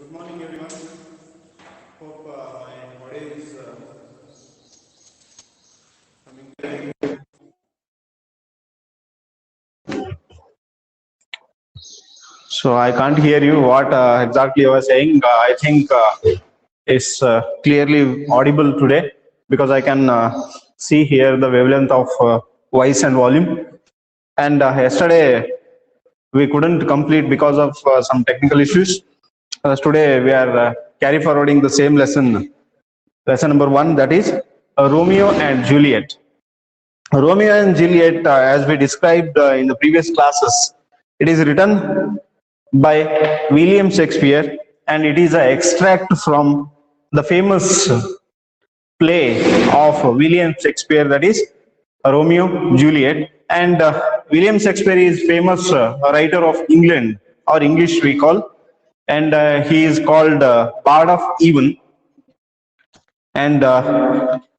Good morning, everyone. Hope my body is coming. So I can't hear you. What exactly you are saying? I think is clearly audible today because I can see here the wavelength of voice and volume. And yesterday we couldn't complete because of some technical issues. Today we are carry forwarding the same lesson. Lesson number 1, that is Romeo and Juliet. Romeo and Juliet, as we described in the previous classes, it is written by William Shakespeare, and it is an extract from the famous play of William Shakespeare, that is Romeo Juliet. And William Shakespeare is famous writer of England, or English we call, and he is called Bard of Avon, and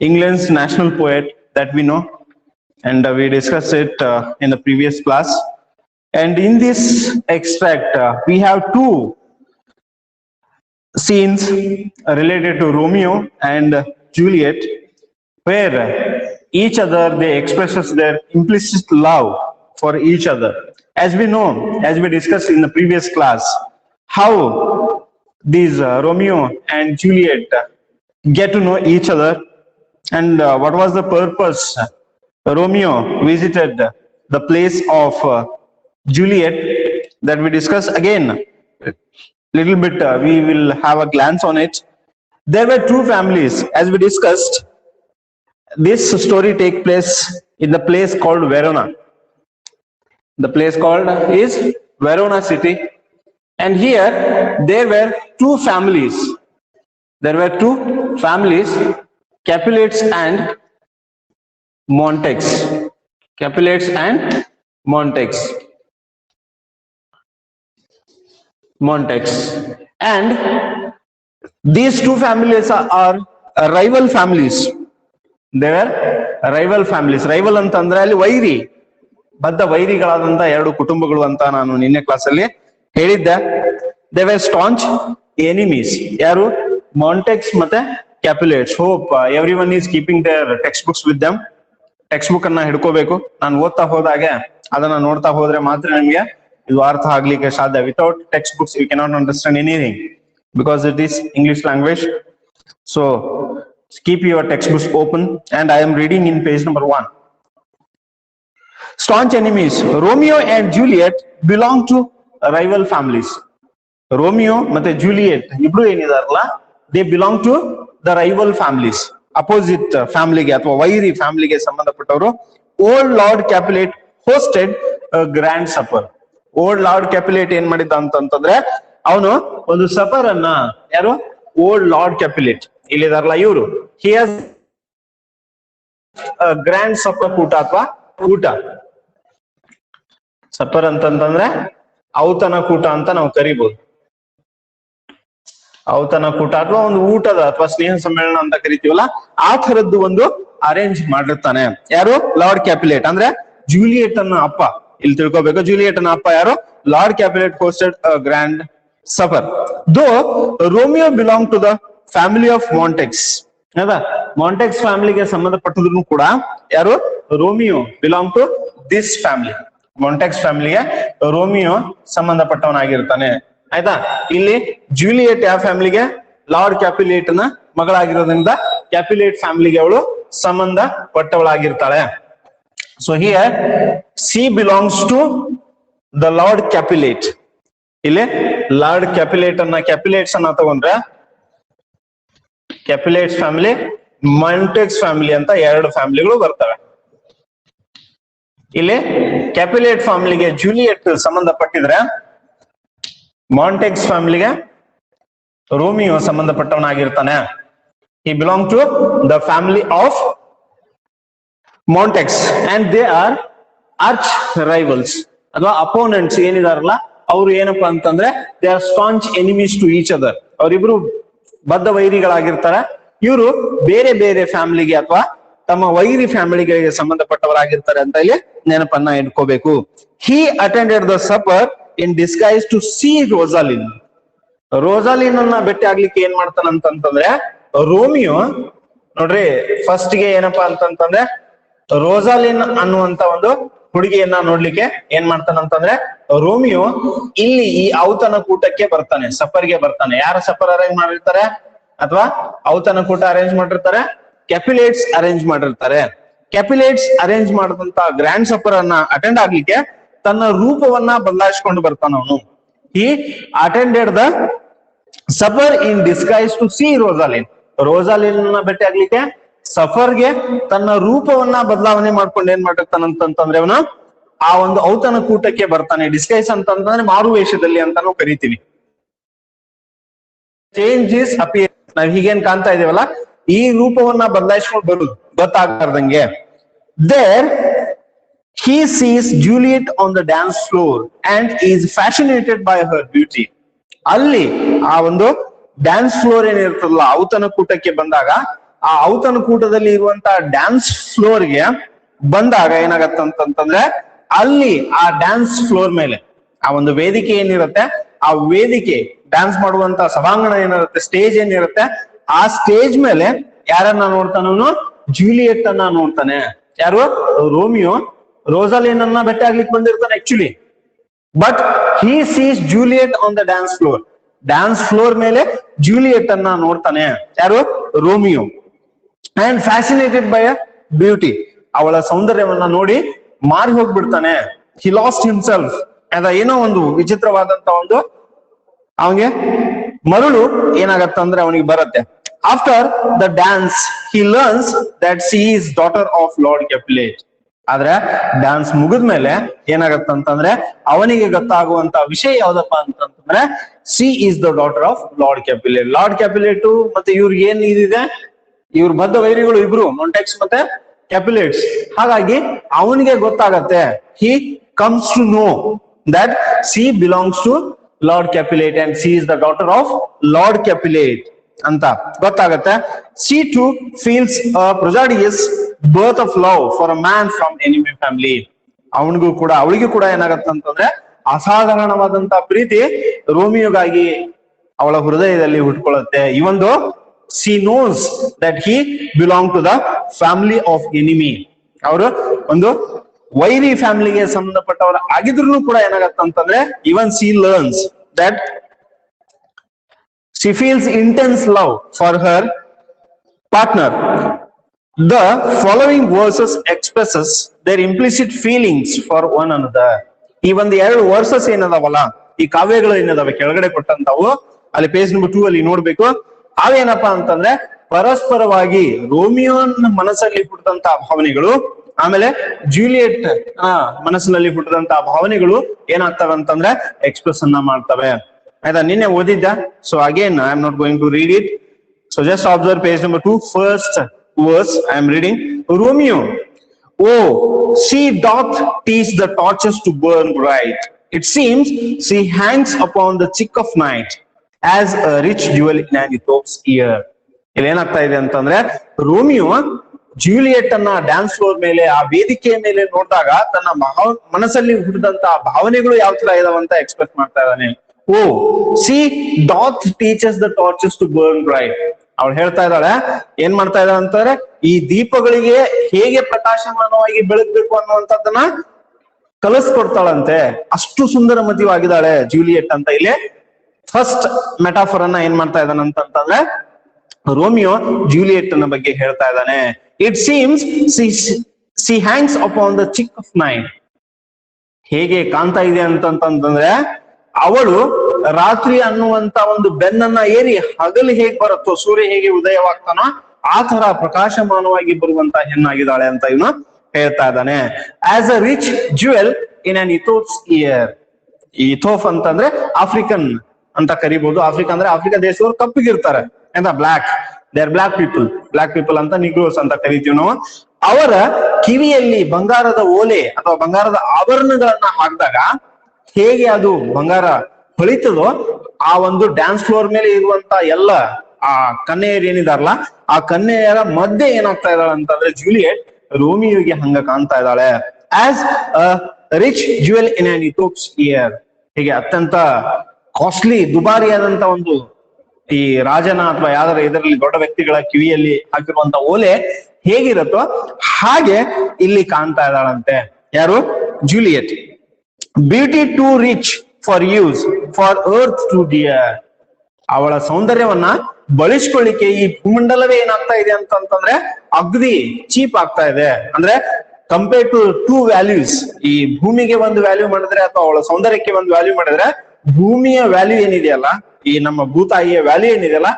England's national poet that we know, and we discussed it in the previous class. And in this extract, we have two scenes related to Romeo and Juliet, where each other they expresses their implicit love for each other. As we know, as we discussed in the previous class, how these Romeo and Juliet get to know each other, and what was the purpose Romeo visited the place of Juliet, that we discuss again little bit. We will have a glance on it. There were two families, as we discussed. This story take place in the place called Verona. The place called is Verona city, and here there were two families. There were two families, Capulets and Montagues. Capulets and Montagues. And these two families are rival families. They were rival families. Rival ಅಂತಂದ್ರೆ ಅಲ್ಲಿ ವೈರಿ, ಬದ್ಧ ವೈರಿಗಳಾದಂತ ಎರಡು ಕುಟುಂಬಗಳು ಅಂತ ನಾನು ನಿನ್ನೆ class ಅಲ್ಲಿ ಹೇಳಿದ್ದೆ. They were staunch enemies. ಯಾರು? Montagues ಮತ್ತೆ Capulets. Hope everyone is keeping their textbooks with them. Text book ಅನ್ನ ಹಿಡ್ಕೋಬೇಕು. ನಾನು ಓದ್ತಾ ಹೋದಾಗೆ ಅದನ್ನ ನೋಡ್ತಾ ಹೋದ್ರೆ ಮಾತ್ರ ನಿಮಗೆ ಇದು ಅರ್ಥ ಆಗ್ಲಿಕ್ಕೆ ಸಾಧ್ಯ. Without textbooks you cannot understand anything because it is English language. So keep your textbooks open, and I am reading in page number 1. Staunch enemies. Romeo and Juliet belong to rival families. Romeo ಮತ್ತೆ Juliet ಇಬ್ರು ಏನಿದಾರಲ್ಲ, they belong to the rival families. Opposite ಫ್ಯಾಮಿಲಿಗೆ ಅಥವಾ ವೈರಿ ಫ್ಯಾಮಿಲಿಗೆ ಸಂಬಂಧಪಟ್ಟವರು. Old lord Capulet hosted grand supper. Old lord Capulet ಏನ್ ಮಾಡಿದ್ದ ಅಂತಂದ್ರೆ, ಅವನು ಒಂದು ಸಫರ್ ಅನ್ನ, ಯಾರು? ಓಲ್ಡ್ ಲಾರ್ಡ್ ಕ್ಯಾಪುಲೇಟ್ ಇಲ್ಲಿದಾರಲ್ಲ ಇವರು, ಹಿ ಹ್ಯಾಸ್ ಗ್ರ್ಯಾಂಡ್ ಸಫರ್ ಕೂಟ ಅಥವಾ ಊಟ. ಸಫರ್ ಅಂತಂದ್ರೆ ಔತಣ ಕೂಟ ಅಂತ ನಾವು ಕರಿಬಹುದು. ಔತಣ ಕೂಟ ಅಥವಾ ಒಂದು ಊಟದ ಅಥವಾ ಸ್ನೇಹ ಸಮ್ಮೇಳನ ಅಂತ ಕರಿತೀವಲ್ಲ, ಆ ತರದ್ದು ಒಂದು ಅರೇಂಜ್ ಮಾಡಿರ್ತಾನೆ. ಯಾರು? ಲಾರ್ಡ್ ಕ್ಯಾಪುಲೇಟ್ ಅಂದ್ರೆ ಜೂಲಿಯಟ್ ಅನ್ನ ಅಪ್ಪ. ಇಲ್ಲಿ ತಿಳ್ಕೊಬೇಕು, ಜೂಲಿಯಟ್ ಅನ್ನ ಅಪ್ಪ ಯಾರು? Lord Capulet hosted grand supper. Though Romeo belong to the family of Montagues. ಹೌದಾ? ಮಾಂಟೆಗ್ಸ್ ಫ್ಯಾಮಿಲಿಗೆ ಸಂಬಂಧಪಟ್ಟದ್ರು ಕೂಡ ಯಾರು? Romeo belong to this family. Montagues ಫ್ಯಾಮಿಲಿಗೆ ರೋಮಿಯೋ ಸಂಬಂಧಪಟ್ಟವನಾಗಿರ್ತಾನೆ. ಆಯ್ತಾ? ಇಲ್ಲಿ ಜೂಲಿಯಟ್ ಯಾವ ಫ್ಯಾಮಿಲಿಗೆ? ಲಾರ್ಡ್ ಕ್ಯಾಪುಲೇಟ್ ನ ಮಗಳಾಗಿರೋದ್ರಿಂದ ಕ್ಯಾಪುಲೇಟ್ ಫ್ಯಾಮಿಲಿಗೆ ಅವಳು ಸಂಬಂಧ ಪಟ್ಟವಳಾಗಿರ್ತಾಳೆ. So here she belongs to the lord Capulet. ಇಲ್ಲಿ ಲಾರ್ಡ್ ಕ್ಯಾಪುಲೇಟ್ ಅನ್ನ, ಕ್ಯಾಪುಲೇಟ್ಸ್ ಅನ್ನ ತಗೊಂಡ್ರೆ ಕ್ಯಾಪುಲೇಟ್ಸ್ ಫ್ಯಾಮಿಲಿ, ಮಾಂಟೆಗ್ಸ್ ಫ್ಯಾಮಿಲಿ ಅಂತ ಎರಡು ಫ್ಯಾಮಿಲಿಗಳು ಬರ್ತವೆ. ಇಲ್ಲಿ ಕ್ಯಾಪುಲೇಟ್ ಫ್ಯಾಮಿಲಿಗೆ ಜೂಲಿಯಟ್ ಸಂಬಂಧಪಟ್ಟಿದ್ರೆ, ಮಾಂಟೆಗ್ಸ್ ಫ್ಯಾಮಿಲಿಗೆ Romeo ಸಂಬಂಧಪಟ್ಟವನಾಗಿರ್ತಾನೆ. he belong to the family of Montagues, and they are arch rivals ಅಥವಾ ಅಪೋನೆಂಟ್ಸ್ ಏನಿದಾರಲ್ಲ ಅವರು ಏನಪ್ಪಾ ಅಂತಂದ್ರೆ they are staunch enemies to each other. ಅವರಿಬ್ರು ಬದ್ಧ ವೈರಿಗಳಾಗಿರ್ತಾರೆ. ಇವರು ಬೇರೆ ಬೇರೆ ಫ್ಯಾಮಿಲಿಗೆ ಅಥವಾ ತಮ್ಮ ವೈರಿ ಫ್ಯಾಮಿಲಿಗಳಿಗೆ ಸಂಬಂಧಪಟ್ಟವರಾಗಿರ್ತಾರೆ ಅಂತ ಇಲ್ಲಿ ನೆನಪನ್ನ ಇಟ್ಕೋಬೇಕು. he attended the supper in disguise to see Rosalind. ರೋಸಾಲಿನ್ ಅನ್ನ ಭೇಟಿ ಆಗ್ಲಿಕ್ಕೆ ಏನ್ ಮಾಡ್ತಾನಂತಂದ್ರೆ ರೋಮಿಯೋ ನೋಡ್ರಿ ಫಸ್ಟ್ ಗೆ ಏನಪ್ಪಾ ಅಂತಂತಂದ್ರೆ ರೋಸಾಲಿನ್ ಅನ್ನುವಂತ ಒಂದು ಹುಡುಗಿಯನ್ನ ನೋಡ್ಲಿಕ್ಕೆ ಏನ್ ಮಾಡ್ತಾನಂತಂದ್ರೆ ರೋಮಿಯೋ ಇಲ್ಲಿ ಈ ಔತಣಕೂಟಕ್ಕೆ ಬರ್ತಾನೆ, ಸಫರ್ಗೆ ಬರ್ತಾನೆ. ಯಾರು ಸಫರ್ ಅರೇಂಜ್ ಮಾಡಿರ್ತಾರೆ ಅಥವಾ ಔತಣಕೂಟ ಅರೇಂಜ್ ಮಾಡಿರ್ತಾರೆ? ಕ್ಯಾಪಿಲೇಟ್ಸ್ ಅರೇಂಜ್ ಮಾಡಿರ್ತಾರೆ. ಕ್ಯಾಪಿಲೇಟ್ಸ್ ಅರೇಂಜ್ ಮಾಡಿದಂತ ಗ್ರ್ಯಾಂಡ್ ಸಫರ್ ಅನ್ನ ಅಟೆಂಡ್ ಆಗ್ಲಿಕ್ಕೆ ತನ್ನ ರೂಪವನ್ನ ಬದಲಾಯಿಸ್ಕೊಂಡು ಬರ್ತಾನ ಅವನು. He attended the supper in disguise to see Rosaline. Rosaline ಭೇಟಿ ಆಗ್ಲಿಕ್ಕೆ ಸಫರ್ಗೆ ತನ್ನ ರೂಪವನ್ನ ಬದಲಾವಣೆ ಮಾಡ್ಕೊಂಡು ಏನ್ ಮಾಡಿರ್ತಾನಂತಂದ್ರೆ ಅವನು ಆ ಒಂದು ಔತಣಕೂಟಕ್ಕೆ ಬರ್ತಾನೆ. ಡಿಸ್ಗೈಸ್ ಅಂತಂದ್ರೆ ಮಾರು ವೇಷದಲ್ಲಿ ಅಂತಾನು ಕರಿತೀವಿ. Change is appear. ನಾವ್ ಹೀಗೇನ್ ಕಾಣ್ತಾ ಇದೀವಲ್ಲ, ಈ ರೂಪವನ್ನ ಬದಲಾಯಿಸ್ಕೊಂಡು ಬರುದು ಗೊತ್ತಾಗ್ಲಾರ್ದಂಗೆ. There he sees Juliet on the dance floor and is fascinated by her beauty. ಅಲ್ಲಿ ಆ ಒಂದು ಡ್ಯಾನ್ಸ್ ಫ್ಲೋರ್ ಏನಿರ್ತದಲ್ಲ ಔತಣಕೂಟಕ್ಕೆ ಬಂದಾಗ, ಆ ಔತಣಕೂಟದಲ್ಲಿ ಇರುವಂತ ಡ್ಯಾನ್ಸ್ ಫ್ಲೋರ್ಗೆ ಬಂದಾಗ ಏನಾಗತ್ತಂತಂದ್ರೆ ಅಲ್ಲಿ ಆ ಡ್ಯಾನ್ಸ್ ಫ್ಲೋರ್ ಮೇಲೆ ಆ ಒಂದು ವೇದಿಕೆ ಏನಿರುತ್ತೆ, ಆ ವೇದಿಕೆ ಡ್ಯಾನ್ಸ್ ಮಾಡುವಂತ ಸಭಾಂಗಣ ಏನಿರುತ್ತೆ, ಸ್ಟೇಜ್ ಏನಿರುತ್ತೆ, ಆ ಸ್ಟೇಜ್ ಮೇಲೆ ಯಾರನ್ನ ನೋಡ್ತಾನವನು? ಜೂಲಿಯಟ್ ಅನ್ನ ನೋಡ್ತಾನೆ. ಯಾರು? ರೋಮಿಯೋ ರೋಸಾಲಿನ್ ಅನ್ನ ಭೇಟಿ ಆಗ್ಲಿಕ್ಕೆ ಬಂದಿರ್ತಾನೆ actually, but he sees Juliet on the dance floor. Dance floor ಮೇಲೆ ಜೂಲಿಯಟ್ ಅನ್ನ ನೋಡ್ತಾನೆ ಯಾರು? Romeo. And fascinated by a beauty. ಅವಳ ಸೌಂದರ್ಯವನ್ನ ನೋಡಿ ಮಾರಿ ಹೋಗ್ಬಿಡ್ತಾನೆ. He lost himself. ಅದ ಏನೋ ಒಂದು ವಿಚಿತ್ರವಾದಂತ ಒಂದು ಅವನಿಗೆ ಮರಳು ಏನಾಗತ್ತಂದ್ರೆ ಅವನಿಗೆ ಬರುತ್ತೆ. After the dance he learns that she is daughter of lord Capulet. ಆದ್ರೆ ಡ್ಯಾನ್ಸ್ ಮುಗಿದ್ಮೇಲೆ ಏನಾಗತ್ತಂತಂದ್ರೆ ಅವನಿಗೆ ಗೊತ್ತಾಗುವಂತ ವಿಷಯ ಯಾವ್ದಪ್ಪ ಅಂತಂದ್ರೆ she is the daughter of lord Capulet. Lord Capulet ಮತ್ತೆ ಇವ್ರಿಗೆ ಏನ್ ಇದಿದೆ, ಇವ್ರ ಬದ್ಧ ವೈರಿಗಳು ಇಬ್ರು, ಮೊಂಟೆಕ್ಸ್ ಮತ್ತೆ ಕ್ಯಾಪಿಲೇಟ್ಸ್. ಹಾಗಾಗಿ ಅವನಿಗೆ ಗೊತ್ತಾಗತ್ತೆ, he comes to know that she belongs to lord Capulet and she is the daughter of lord Capulet ಅಂತ ಗೊತ್ತಾಗತ್ತೆ. She too feels a prodigious birth of love for a man from enemy family. ಅವನಿಗೂ ಕೂಡ ಅವಳಿಗೂ ಕೂಡ ಏನಾಗತ್ತಂತಂದ್ರೆ ಅಸಾಧಾರಣವಾದಂತ ಪ್ರೀತಿ ರೋಮಿಯೋಗಾಗಿ ಅವಳ ಹೃದಯದಲ್ಲಿ ಹುಟ್ಕೊಳ್ಳುತ್ತೆ. ಇವೊಂದು she knows that he belong to the family of enemy. ಅವರು ಒಂದು ವೈರಿ ಫ್ಯಾಮಿಲಿಗೆ ಸಂಬಂಧಪಟ್ಟವರು ಆಗಿದ್ರು ಕೂಡ ಏನಾಗತ್ತಂತಂದ್ರೆ even she learns that she feels intense love for her partner. The following verses expresses their implicit feelings for one another. ಈ ಒಂದು ಎರಡು ವರ್ಸಸ್ ಏನದಾವಲ್ಲ, ಈ ಕಾವ್ಯಗಳು ಏನದಾವೆ ಕೆಳಗಡೆ ಕೊಟ್ಟಂತಾವು, ಅಲ್ಲಿ ಪೇಜ್ ನಂಬರ್ 2 ಅಲ್ಲಿ ನೋಡ್ಬೇಕು. ಅವೇನಪ್ಪಾ ಅಂತಂದ್ರೆ ಪರಸ್ಪರವಾಗಿ ರೋಮಿಯೋನ ಮನಸ್ಸಲ್ಲಿ ಹುಟ್ಟದಂತ ಭಾವನೆಗಳು, ಆಮೇಲೆ ಜೂಲಿಯಟ್ ಮನಸ್ಸಿನಲ್ಲಿ ಹುಟ್ಟದಂತ ಭಾವನೆಗಳು ಏನಾಗ್ತವೆ ಅಂತಂದ್ರೆ ಎಕ್ಸ್ಪ್ರೆಸ್ ಅನ್ನ ಮಾಡ್ತವೆ. ಆಯ್ತಾ? ನಿನ್ನೆ ಓದಿದ್ದ. So again I am not going to read it. So just observe page number 2 first verse. I am reading. Romeo, oh, she doth teach the torches to burn bright. It seems she hangs upon the chick of night as a rich jewel in an Ethiop's ear. ಇಲ್ಲಿ ಏನಾಗ್ತಾ ಇದೆ ಅಂತಂದ್ರೆ Romeo Juliet ಅನ್ನ dance floor ಮೇಲೆ ಆ ವೇದಿಕೆಯ ಮೇಲೆ ನೋಡಿದಾಗ ತನ್ನ ಮನಸ್ಸಲ್ಲಿ ಹುಟ್ಟಿದಂತ ಭಾವನೆಗಳು ಯಾವ ತರ ಇದಾವಂತ ಎಕ್ಸ್ಪ್ರೆಸ್ ಮಾಡ್ತಾ ಇದ್ದಾನೆ. O she doth teaches the torches to burn bright. ಅವಳು ಹೇಳ್ತಾ ಇದ್ದಾಳೆ, ಏನ್ ಮಾಡ್ತಾ ಇದ್ದಾಳೆ ಅಂತಂದ್ರೆ ಈ ದೀಪಗಳಿಗೆ ಹೇಗೆ ಪ್ರಕಾಶಮಾನವಾಗಿ ಬೆಳಗ್ಬೇಕು ಅನ್ನುವಂಥದ್ದನ್ನ ಕಲಿಸ್ಕೊಡ್ತಾಳಂತೆ. ಅಷ್ಟು ಸುಂದರ ಮತಿವಾಗಿದ್ದಾಳೆ ಜೂಲಿಯಟ್ ಅಂತ ಇಲ್ಲಿ ಫಸ್ಟ್ ಮೆಟಾಫರ್ ಅನ್ನ ಏನ್ ಮಾಡ್ತಾ ಇದ್ದಾನೆ ಅಂತಂದ್ರೆ ರೋಮಿಯೋ ಜೂಲಿಯಟ್ ನ ಬಗ್ಗೆ ಹೇಳ್ತಾ ಇದ್ದಾನೆ. It seems she hangs upon the cheek of night. ಹೇಗೆ ಕಾಣ್ತಾ ಇದೆ ಅಂತಂತಂದ್ರೆ ಅವಳು ರಾತ್ರಿ ಅನ್ನುವಂತ ಒಂದು ಬೆನ್ನನ್ನ ಏರಿ ಹಗಲು ಹೇಗ್ ಬರುತ್ತೋ, ಸೂರ್ಯ ಹೇಗೆ ಉದಯವಾಗ್ತಾನೋ ಆ ತರ ಪ್ರಕಾಶಮಾನವಾಗಿ ಬರುವಂತ ಹೆಣ್ಣಾಗಿದ್ದಾಳೆ ಅಂತ ಇವನು ಹೇಳ್ತಾ ಇದ್ದಾನೆ. As a rich jewel in an Ethiops ear. ಈ ಇಥೋಫ್ ಅಂತಂದ್ರೆ ಆಫ್ರಿಕನ್ ಅಂತ ಕರಿಬಹುದು. ಆಫ್ರಿಕಾ ಅಂದ್ರೆ ಆಫ್ರಿಕಾ ದೇಶದವರು ಕಪ್ಪಿಗಿರ್ತಾರೆ ಎಂತ black, they are black people ಅಂತ ನಿಗ್ರೋಸ್ ಅಂತ ಕರಿತೀವಿ ನಾವು. ಅವರ ಕಿವಿಯಲ್ಲಿ ಬಂಗಾರದ ಓಲೆ ಅಥವಾ ಬಂಗಾರದ ಆಭರಣಗಳನ್ನ ಹಾಕಿದಾಗ ಹೇಗೆ ಅದು ಬಂಗಾರ ಹೊಳಿತದೋ ಆ ಒಂದು ಡ್ಯಾನ್ಸ್ ಫ್ಲೋರ್ ಮೇಲೆ ಇರುವಂತ ಎಲ್ಲ ಆ ಕನ್ಯೆಯರು ಏನಿದಾರಲ್ಲ ಆ ಕನ್ಯೆಯರ ಮಧ್ಯೆ ಏನಾಗ್ತಾ ಇದ್ದಾಳೆ ಅಂತಂದ್ರೆ ಜೂಲಿಯಟ್ ರೋಮಿಯೋಗೆ ಹಂಗ ಕಾಣ್ತಾ ಇದ್ದಾಳೆ. As a rich jewel in an Ethiops ear. ಹೀಗೆ ಅತ್ಯಂತ ಕಾಸ್ಟ್ಲಿ ದುಬಾರಿಯಾದಂತ ಒಂದು ಈ ರಾಜನ ಅಥವಾ ಯಾವ್ದಾರ ಇದರಲ್ಲಿ ದೊಡ್ಡ ವ್ಯಕ್ತಿಗಳ ಕಿವಿಯಲ್ಲಿ ಹಾಕಿರುವಂತ ಓಲೆ ಹೇಗಿರುತ್ತೋ ಹಾಗೆ ಇಲ್ಲಿ ಕಾಣ್ತಾ ಇದ್ದಾಳಂತೆ. ಯಾರು? Juliet. Beauty too rich for use for earth too dear. ಅವಳ ಸೌಂದರ್ಯವನ್ನ ಬಳಸ್ಕೊಳ್ಳಿಕ್ಕೆ ಈ ಭೂಮಂಡಲವೇ ಏನಾಗ್ತಾ ಇದೆ ಅಂತಂದ್ರೆ ಅಗದಿ ಚೀಪ್ ಆಗ್ತಾ ಇದೆ. ಅಂದ್ರೆ ಕಂಪೇರ್ ಟು ಟೂ ವ್ಯಾಲ್ಯೂಸ್, ಈ ಭೂಮಿಗೆ ಒಂದು ವ್ಯಾಲ್ಯೂ ಮಾಡಿದ್ರೆ ಅಥವಾ ಅವಳ ಸೌಂದರ್ಯಕ್ಕೆ ಒಂದು ವ್ಯಾಲ್ಯೂ ಮಾಡಿದ್ರೆ ಭೂಮಿಯ ವ್ಯಾಲ್ಯೂ ಏನಿದೆಯಲ್ಲ, ಈ ನಮ್ಮ ಭೂತಾಯಿಯ ವ್ಯಾಲ್ಯೂ ಏನಿದೆಯಲ್ಲ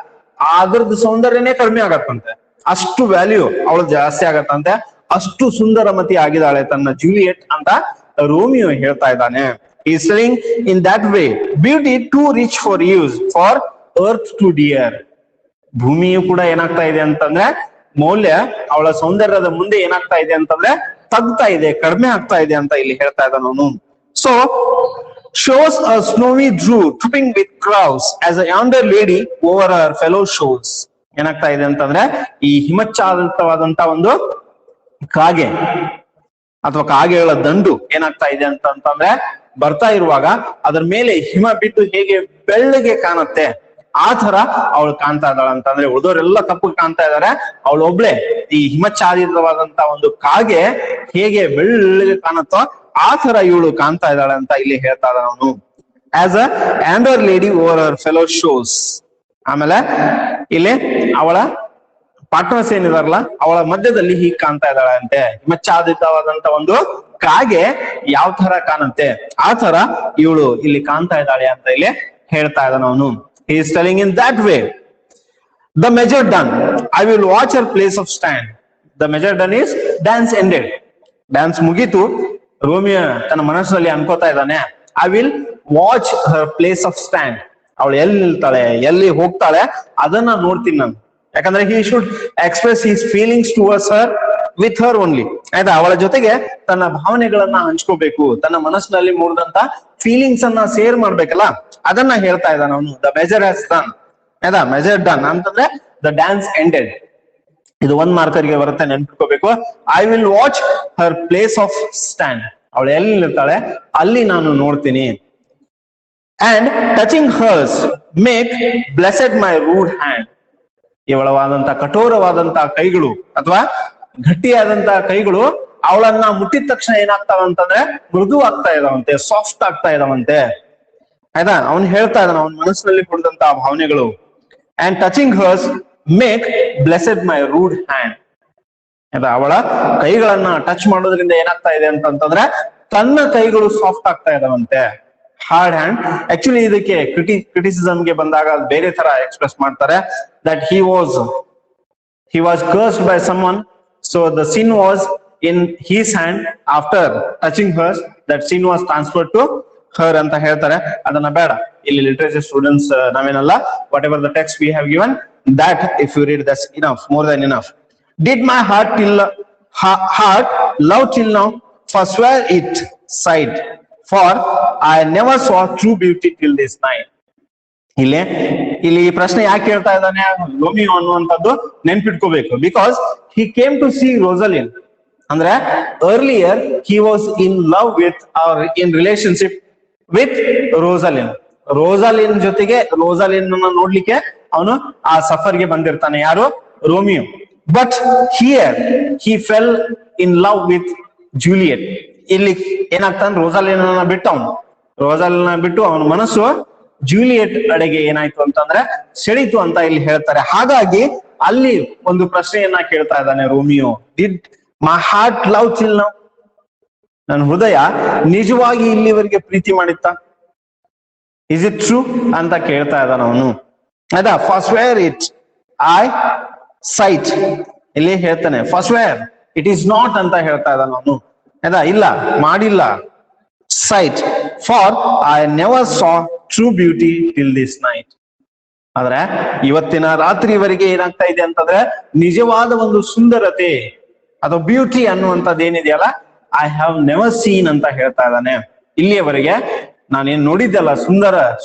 ಅದ್ರದ್ದು ಸೌಂದರ್ಯನೇ ಕಡಿಮೆ ಆಗತ್ತಂತೆ. ಅಷ್ಟು ವ್ಯಾಲ್ಯೂ ಅವಳು ಜಾಸ್ತಿ ಆಗತ್ತಂತೆ. ಅಷ್ಟು ಸುಂದರಮತಿ ಆಗಿದ್ದಾಳೆ ತನ್ನ ಜೂಲಿಯಟ್ ಅಂತ ರೋಮಿಯೋ ಹೇಳ್ತಾ ಇದ್ದಾನೆ. He is saying in that way, beauty too rich for use, for earth to dear. ಭೂಮಿಯು ಕೂಡ ಏನಾಗ್ತಾ ಇದೆ ಅಂತಂದ್ರೆ ಮೌಲ್ಯ ಅವಳ ಸೌಂದರ್ಯದ ಮುಂದೆ ಏನಾಗ್ತಾ ಇದೆ ಅಂತಂದ್ರೆ ತಗ್ತಾ ಇದೆ, ಕಡಿಮೆ ಆಗ್ತಾ ಇದೆ ಅಂತ ಇಲ್ಲಿ ಹೇಳ್ತಾ ಇದ್ದಾನೆ ಅವನು. So shows a snowy Drew tripping with crows as a yonder lady over her fellow shows. ಏನಾಗ್ತಾ ಇದೆ ಅಂತಂದ್ರೆ ಈ ಹಿಮಚ್ಛಾದಿತವಾದಂತ ಒಂದು ಕಾಗೆ ಅಥವಾ ಕಾಗೆಗಳ ದಂಡು ಏನಾಗ್ತಾ ಇದೆ ಅಂತಂದ್ರೆ ಬರ್ತಾ ಇರುವಾಗ ಅದರ ಮೇಲೆ ಹಿಮ ಬಿದ್ದು ಹೇಗೆ ಬೆಳ್ಳಗೆ ಕಾಣುತ್ತೆ ಆ ತರ ಅವಳು ಕಾಣ್ತಾ ಇದ್ದಾಳೆ ಅಂತಂದ್ರೆ ಉಳಿದವರೆಲ್ಲ ಕಪ್ಪು ಕಾಣ್ತಾ ಇದಾರೆ, ಅವಳು ಒಬ್ಳೆ ಈ ಹಿಮಚ್ಛಾದಿತವಾದಂತ ಒಂದು ಕಾಗೆ ಹೇಗೆ ಬೆಳ್ಳಗೆ ಕಾಣುತ್ತೋ ಆ ತರ ಇವಳು ಕಾಣ್ತಾ ಇದ್ದಾಳೆ ಅಂತ ಇಲ್ಲಿ ಹೇಳ್ತಾ ಇದ್ದಾನೆ ಅವನು. As a yonder lady over our fellow shows. ಆಮೇಲೆ ಇಲ್ಲಿ ಅವಳ ಪಾರ್ಟ್ನರ್ಸ್ ಏನಿದಾರಲ್ಲ ಅವಳ ಮಧ್ಯದಲ್ಲಿ ಹೀಗ್ ಕಾಣ್ತಾ ಇದ್ದಾಳೆ ಅಂತೆ. ಹಿಮಚ್ಛಾದಿತವಾದಂತ ಒಂದು ಕಾಗೆ ಯಾವ ತರ ಕಾಣುತ್ತೆ ಆ ತರ ಇವಳು ಇಲ್ಲಿ ಕಾಣ್ತಾ ಇದ್ದಾಳೆ ಅಂತ ಇಲ್ಲಿ ಹೇಳ್ತಾ ಇದ್ದಾನ ಅವನು. He is telling in that way, the measure done, I will watch her place of stand. The measure done is dance ended. Dance ಮುಗೀತು. ರೋಮಿಯೋ ತನ್ನ ಮನಸ್ಸಿನಲ್ಲಿ ಅನ್ಕೋತಾ ಇದ್ದಾನೆ, I will watch her place of stand. ಅವಳು ಎಲ್ಲಿ ನಿಲ್ತಾಳೆ, ಎಲ್ಲಿ ಹೋಗ್ತಾಳೆ ಅದನ್ನ ನೋಡ್ತೀನಿ ನಾನು. ಯಾಕಂದ್ರೆ he should express his feelings towards her with her only. ಆಯ್ತಾ? ಅವಳ ಜೊತೆಗೆ ತನ್ನ ಭಾವನೆಗಳನ್ನ ಹಂಚ್ಕೋಬೇಕು, ತನ್ನ ಮನಸ್ಸಿನಲ್ಲಿ ಮೂಡಿದಂತ ಫೀಲಿಂಗ್ಸ್ ಅನ್ನ ಶೇರ್ ಮಾಡ್ಬೇಕಲ್ಲ, ಅದನ್ನ ಹೇಳ್ತಾ ಇದ್ದಾನ ಅವನು. The measure has done. ಆಯ್ತಾ? ಮೆಜರ್ ಡನ್ ಅಂತಂದ್ರೆ ದ ಡ್ಯಾನ್ಸ್ ಎಂಡೆಡ್. ಇದು 1 ಮಾರ್ಕರ್ಗೆ ಬರುತ್ತೆ, ನೆನ್ಪಿಟ್ಕೋಬೇಕು. I will watch her place of stand. ಅವಳು ಎಲ್ಲಿ ನಿಲ್ತಾಳೆ ಅಲ್ಲಿ ನಾನು ನೋಡ್ತೀನಿ. And touching hers make blessed my rude hand. ಇವಳವಾದಂತ ಕಠೋರವಾದಂತ ಕೈಗಳು ಅಥವಾ ಗಟ್ಟಿಯಾದಂತ ಕೈಗಳು ಅವಳನ್ನ ಮುಟ್ಟಿದ ತಕ್ಷಣ ಏನಾಗ್ತಾವ ಅಂತಂದ್ರೆ ಮೃದು ಆಗ್ತಾ ಇದಾವಂತೆ, ಸಾಫ್ಟ್ ಆಗ್ತಾ ಇದಾವಂತೆ. ಆಯ್ತಾ? ಅವನು ಹೇಳ್ತಾ ಇದ್ದಾನ ಅವನ ಮನಸ್ಸಿನಲ್ಲಿ ಕುಡಿದಂತ ಭಾವನೆಗಳು. And touching hers make blessed my rude hand. ಆಯ್ತಾ? ಅವಳ ಕೈಗಳನ್ನ ಟಚ್ ಮಾಡೋದ್ರಿಂದ ಏನಾಗ್ತಾ ಇದೆ ಅಂತಂದ್ರೆ ತನ್ನ ಕೈಗಳು ಸಾಫ್ಟ್ ಆಗ್ತಾ ಇದಾವಂತೆ. Hard hand. ಆಕ್ಚುಲಿ ಇದಕ್ಕೆ ಕ್ರಿಟಿಸಿಸಮ್ಗೆ ಬಂದಾಗ ಬೇರೆ ತರ ಎಕ್ಸ್ಪ್ರೆಸ್ ಮಾಡ್ತಾರೆ. That he was cursed by someone, so the sin was in his hand. After touching hers, that sin was transferred to her ಅಂತ ಹೇಳ್ತಾರೆ. ಅದನ್ನ ಬೇಡ, ಇಲ್ಲಿ ಲಿಟರೇಚರ್ ಸ್ಟೂಡೆಂಟ್ಸ್ ನಾವೇನಲ್ಲ, whatever the text we have given, that if you read, that's enough, more than enough. Did my heart love till now, forswear it sight, for I never saw true beauty till this night. ಇಲ್ಲಿ ಈ ಪ್ರಶ್ನೆ ಯಾಕೆ ಹೇಳ್ತಾ ಇದ್ದಾನೆ Romeo ಅನ್ನುವಂಥದ್ದು ನೆನ್ಪಿಟ್ಕೋಬೇಕು. Because he came to see Rosalind. ಅಂದ್ರೆ earlier he was in love with or in relationship with Rosalind. ರೋಸಾಲಿನ್ ಜೊತೆಗೆ ರೋಸಾಲಿನ್ ನೋಡ್ಲಿಕ್ಕೆ ಅವನು ಆ ಸಫರ್ಗೆ ಬಂದಿರ್ತಾನೆ. ಯಾರು? Romeo. But here he fell in love with Juliet. ಇಲ್ಲಿ ಏನಾಗ್ತಾನೆ, ರೋಸಾಲಿನ್ ಬಿಟ್ಟು ಅವನ ಮನಸ್ಸು ಜೂಲಿಯಟ್ ಅಡೆಗೆ ಏನಾಯ್ತು ಅಂತಂದ್ರೆ ಸೆಳೀತು ಅಂತ ಇಲ್ಲಿ ಹೇಳ್ತಾರೆ. ಹಾಗಾಗಿ ಅಲ್ಲಿ ಒಂದು ಪ್ರಶ್ನೆಯನ್ನ ಕೇಳ್ತಾ ಇದ್ದಾನೆ Romeo. Did my heart love till now? ನನ್ನ ಹೃದಯ ನಿಜವಾಗಿ ಇಲ್ಲಿವರೆಗೆ ಪ್ರೀತಿ ಮಾಡಿತ್ತ? ಇಸ್ ಇಟ್ ಟ್ರೂ ಅಂತ ಕೇಳ್ತಾ ಇದ್ದಾನ ಅವನು. ಆಯ್ತಾ? ಫಾಸ್ವೇರ್ ಇಟ್ ಐ ಸೈಟ್. ಇಲ್ಲಿ ಹೇಳ್ತಾನೆ ಫಾಸ್ವೇರ್ ಇಟ್ ಈಸ್ ನಾಟ್ ಅಂತ ಹೇಳ್ತಾ ಇದ್ದಾನ ಅವನು. ಆಯ್ತಾ? ಇಲ್ಲ, ಮಾಡಿಲ್ಲ. Site for I never saw true beauty till this night. ಆದ್ರೆ ಇವತ್ತಿನ ರಾತ್ರಿವರೆಗೆ ಏನಾಗ್ತಾ ಇದೆ ಅಂತಂದ್ರೆ ನಿಜವಾದ ಒಂದು ಸುಂದರತೆ ಅಥವಾ ಬ್ಯೂಟಿ ಅನ್ನುವಂಥದ್ದು ಏನಿದೆಯಲ್ಲ, ಐ ಹ್ಯಾವ್ ನೆವರ್ ಸೀನ್ ಅಂತ ಹೇಳ್ತಾ ಇದ್ದಾನೆ. ಇಲ್ಲಿಯವರೆಗೆ ನಾನೇನ್ ನೋಡಿದ್ದಲ್ಲ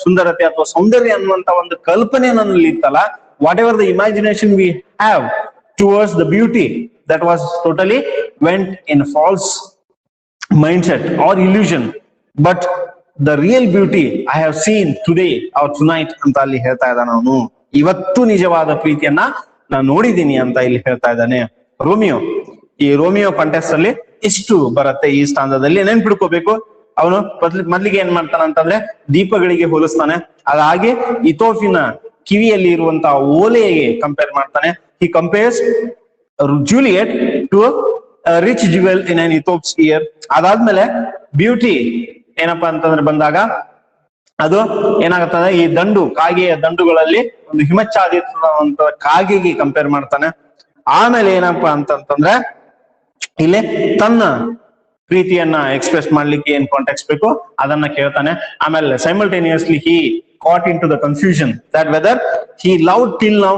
ಸುಂದರತೆ ಅಥವಾ ಸೌಂದರ್ಯ ಅನ್ನುವಂತ ಒಂದು ಕಲ್ಪನೆ ನನ್ನಲ್ಲಿ ಇತ್ತಲ್ಲ, whatever the imagination we have towards the beauty, that was totally went in false mindset or illusion. But the real beauty I have seen today or tonight ಅಂತ ಅಲ್ಲಿ ಹೇಳ್ತಾ ಇದ್ದಾನೆ ಅವನು. ಇವತ್ತು ನಿಜವಾದ ಪ್ರೀತಿಯನ್ನ ನಾನು ನೋಡಿದ್ದೀನಿ ಅಂತ ಇಲ್ಲಿ ಹೇಳ್ತಾ ಇದ್ದಾನೆ ರೋಮಿಯೋ. ಈ ರೋಮಿಯೋ ಕಾಂಟೆಸ್ಟ್ ಅಲ್ಲಿ ಇಷ್ಟು ಬರುತ್ತೆ ಈ ಸ್ಥಾನದಲ್ಲಿ ನೆನ್ಪಿಡ್ಕೋಬೇಕು. ಅವನು ಮೊದ್ಲಿಗೆ ಏನ್ ಮಾಡ್ತಾನ ಅಂತಂದ್ರೆ ದೀಪಗಳಿಗೆ ಹೋಲಿಸ್ತಾನೆ. ಅದಾಗಿ ಇಥೋಫಿನ ಕಿವಿಯಲ್ಲಿ ಇರುವಂತಹ ಓಲೆಗೆ ಕಂಪೇರ್ ಮಾಡ್ತಾನೆ. He compares Juliet to rich jewel in an Ethiops ear. ಅದಾದ್ಮೇಲೆ ಬ್ಯೂಟಿ ಏನಪ್ಪಾ ಅಂತಂದ್ರೆ ಬಂದಾಗ ಅದು ಏನಾಗತ್ತಂದ್ರೆ ಈ ದಂಡು ಕಾಗೆಯ ದಂಡುಗಳಲ್ಲಿ ಒಂದು ಹಿಮಚ್ಛಾದಿತ ಕಾಗೆಗೆ ಕಂಪೇರ್ ಮಾಡ್ತಾನೆ. ಆಮೇಲೆ ಏನಪ್ಪಾ ಅಂತಂದ್ರೆ ಇಲ್ಲಿ ತನ್ನ ಪ್ರೀತಿಯನ್ನ ಎಕ್ಸ್ಪ್ರೆಸ್ ಮಾಡ್ಲಿಕ್ಕೆ ಏನ್ ಕಾಂಟೆಕ್ಸ್ಟ್ ಬೇಕು ಅದನ್ನ ಕೇಳ್ತಾನೆ. ಆಮೇಲೆ simultaneously he caught into the confusion that whether he loved till now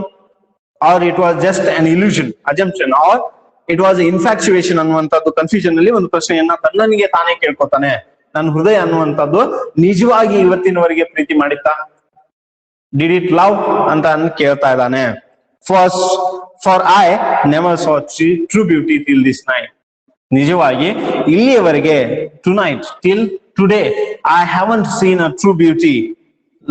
or it was just an illusion assumption or it was infatuation ಅನ್ನುವಂಥದ್ದು ಕನ್ಫ್ಯೂಷನ್ ಅಲ್ಲಿ ಒಂದು ಪ್ರಶ್ನೆಯನ್ನ ತನ್ನನಿಗೆ ತಾನೇ ಕೇಳ್ಕೊತಾನೆ. ನನ್ನ ಹೃದಯ ಅನ್ನುವಂಥದ್ದು ನಿಜವಾಗಿ ಇವತ್ತಿನವರೆಗೆ ಪ್ರೀತಿ ಮಾಡಿತ್ತಾ, ಡಿಡ್ ಇಟ್ ಲವ್ ಅಂತ ಕೇಳ್ತಾ ಇದ್ದಾನೆ. For I never saw true beauty till this night. ನಿಜವಾಗಿ ಇಲ್ಲಿಯವರೆಗೆ tonight till today I haven't seen a true beauty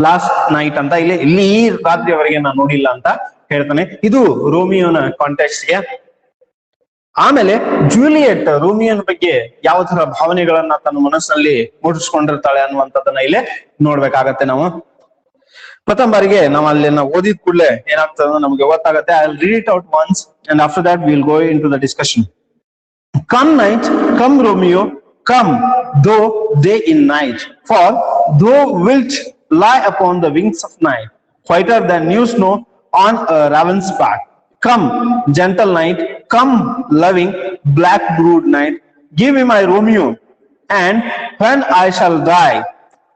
last night ಅಂತ ಇಲ್ಲಿ ಈ ರಾತ್ರಿಯವರೆಗೆ ನಾನು ನೋಡಿಲ್ಲ ಅಂತ ಹೇಳ್ತಾನೆ. ಇದು ರೋಮಿಯೋನ ಕಾಂಟೆಕ್ಸ್ಟ್ಗೆ. ಆಮೇಲೆ ಜೂಲಿಯಟ್ ರೋಮಿಯೋನ ಬಗ್ಗೆ ಯಾವ ತರ ಭಾವನೆಗಳನ್ನ ತನ್ನ ಮನಸ್ಸಿನಲ್ಲಿ ಮೂಡಿಸ್ಕೊಂಡಿರ್ತಾಳೆ ಅನ್ನುವಂಥದ್ದನ್ನ ಇಲ್ಲಿ ನೋಡ್ಬೇಕಾಗತ್ತೆ ನಾವು. ಪ್ರಥಮ ಬಾರಿಗೆ ನಾವು ಅಲ್ಲಿ ಓದಿದ ಕೂಡಲೇ ಏನಾಗ್ತದೆ ನಮ್ಗೆ ಗೊತ್ತಾಗತ್ತೆ. I will read it out once and after that will go into the discussion. Come night, come Romeo, come, though day in night, for thou wilt lie upon the wings of night, whiter than new snow on a raven's back. Come, gentle night, come, loving, black brood night, give me my Romeo, and when I shall die,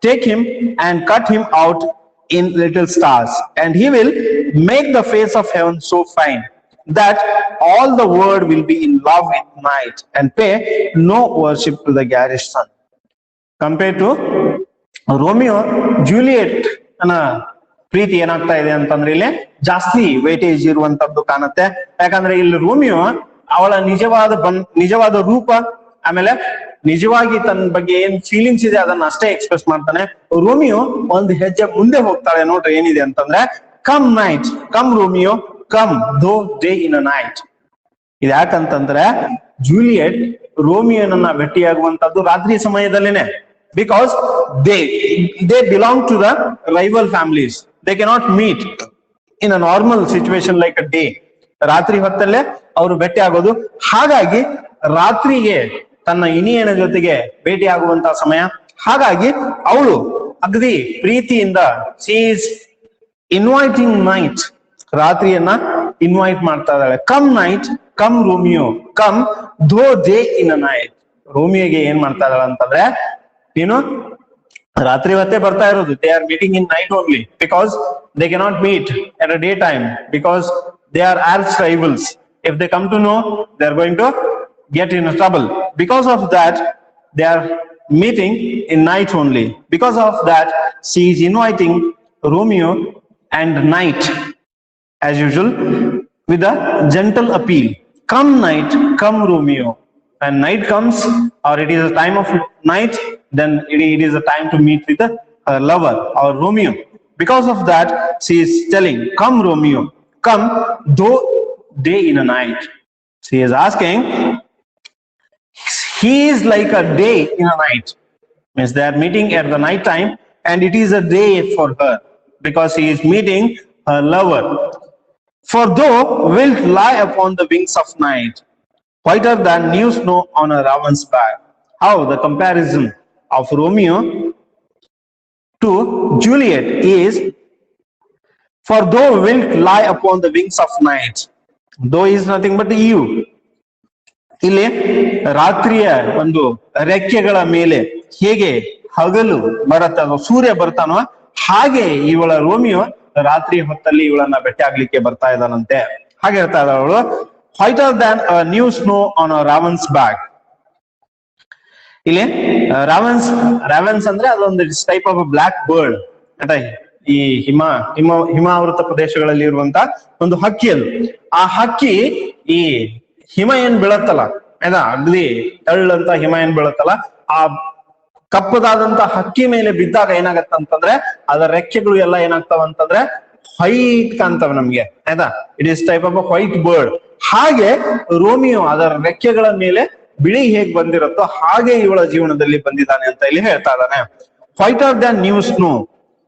take him and cut him out in little stars, and he will make the face of heaven so fine that all the world will be in love with night and pay no worship to the garish sun. Compared to Romeo Juliet ಅನ್ನ ಪ್ರೀತಿ ಏನಾಗ್ತಾ ಇದೆ ಅಂತಂದ್ರೆ ಇಲ್ಲಿ ಜಾಸ್ತಿ weightage ಇರುವಂತದ್ದು ಕಾಣುತ್ತೆ. ಯಾಕಂದ್ರೆ ಇಲ್ಲಿ ರೋಮಿಯೋ ಅವಳ ನಿಜವಾದ ರೂಪ, ಆಮೇಲೆ ನಿಜವಾಗಿ ತನ್ನ ಬಗ್ಗೆ ಏನ್ ಫೀಲಿಂಗ್ಸ್ ಇದೆ ಅದನ್ನ ಅಷ್ಟೇ ಎಕ್ಸ್ಪ್ರೆಸ್ ಮಾಡ್ತಾನೆ. ರೋಮಿಯೋ ಒಂದು ಹೆಜ್ಜೆ ಮುಂದೆ ಹೋಗ್ತಾಳೆ. ನೋಡ್ರಿ ಏನಿದೆ ಅಂತಂದ್ರೆ come night, come Romeo, come thou day in a night. ಇದು ಯಾಕಂತಂದ್ರೆ ಜೂಲಿಯಟ್ ರೋಮಿಯೋನನ್ನ ಭೇಟಿಯಾಗುವಂತದ್ದು ರಾತ್ರಿ ಸಮಯದಲ್ಲೇನೆ. Because they belong to the rival families. They cannot meet in a normal situation like a day. ರಾತ್ರಿ ಹೊತ್ತಲ್ಲೇ ಅವರು ಭೇಟಿ ಆಗೋದು. ಹಾಗಾಗಿ ರಾತ್ರಿಗೆ ತನ್ನ ಇನಿಯನ ಜೊತೆಗೆ ಭೇಟಿ ಆಗುವಂತಹ ಸಮಯ. ಹಾಗಾಗಿ ಅವಳು ಅಗದಿ ಪ್ರೀತಿಯಿಂದ ಶಿ ಈಸ್ ಇನ್ವೈಟಿಂಗ್ ನೈಟ್, ರಾತ್ರಿಯನ್ನ ಇನ್ವೈಟ್ ಮಾಡ್ತಾ ಇದ್ದಾಳೆ. Come night, come Romeo, come thou day in a night. ರೋಮಿಯೋಗೆ ಏನ್ ಮಾಡ್ತಾ ಇದ್ದಾಳೆ ಅಂತಂದ್ರೆ ನೀನು ರಾತ್ರಿ ಹೊತ್ತೇ ಬರ್ತಾ ಇರೋದು. They are meeting in night only because they cannot meet at a day time because they are arch rivals. If they come to know they are going to get in trouble. Because of that they are meeting in night only. Because of that she is inviting Romeo and night as usual with a gentle appeal. Come night, come Romeo. When night comes or it is a time of night, then it is a time to meet with her lover or Romeo. Because of that she is telling, come Romeo, come though day in a night. She is asking, he is like a day in a night. Means they are meeting at the night time and it is a day for her because he is meeting her lover. For thou wilt lie upon the wings of night, whiter than new snow on a raven's back. How the comparison of Romeo to Juliet is, for thou wilt lie upon the wings of night. Thou is nothing but you. ಇಲ್ಲಿ ರಾತ್ರಿಯ ಒಂದು ರೆಕ್ಕೆಗಳ ಮೇಲೆ ಹೇಗೆ ಹಗಲು ಬರುತ್ತೋ ಸೂರ್ಯ ಬರ್ತಾನೋ ಹಾಗೆ ಇವಳ ರೋಮಿಯೋ ರಾತ್ರಿ ಹೊತ್ತಲ್ಲಿ ಇವಳನ್ನ ಭೇಟಿ ಆಗ್ಲಿಕ್ಕೆ ಬರ್ತಾ ಇದ್ದಾನಂತೆ. ಹಾಗೆ ಹೇಳ್ತಾ ಇದ್ದಾಳೆ ಅವಳು, whiter than a new snow on a raven's back. ಇಲ್ಲಿ ರಾವನ್ಸ್ ಅಂದ್ರೆ ಅದೊಂದು ಟೈಪ್ ಆಫ್ ಬ್ಲಾಕ್ ಬರ್ಡ್ ಅಂತ. ಈ ಹಿಮಾವೃತ ಪ್ರದೇಶಗಳಲ್ಲಿ ಇರುವಂತ ಒಂದು ಹಕ್ಕಿ ಅದು. ಆ ಹಕ್ಕಿ ಈ ಹಿಮ ಏನ್ ಬೀಳತ್ತಲ್ಲ ಆಯ್ತಾ, ಅಗ್ದಿ ತಳ್ಳಂತ ಹಿಮ ಏನ್ ಬೀಳತ್ತಲ್ಲ, ಆ ಕಪ್ಪದಾದಂತ ಹಕ್ಕಿ ಮೇಲೆ ಬಿದ್ದಾಗ ಏನಾಗತ್ತಂತಂದ್ರೆ ಅದರ ರೆಕ್ಕೆಗಳು ಎಲ್ಲ ಏನಾಗ್ತಾವ ಅಂತಂದ್ರೆ ವೈಟ್ ಕಾಣ್ತವೆ ನಮ್ಗೆ, ಆಯ್ತಾ. It is type of a white bird. ಹಾಗೆ ರೋಮಿಯೋ ಅದರ ರೆಕ್ಕೆಗಳ ಮೇಲೆ ಬಿಳಿ ಹೇಗ್ ಬಂದಿರುತ್ತೋ ಹಾಗೆ ಇವಳ ಜೀವನದಲ್ಲಿ ಬಂದಿದ್ದಾನೆ ಅಂತ ಇಲ್ಲಿ ಹೇಳ್ತಾ ಇದ್ದಾನೆ. Whiter than new snow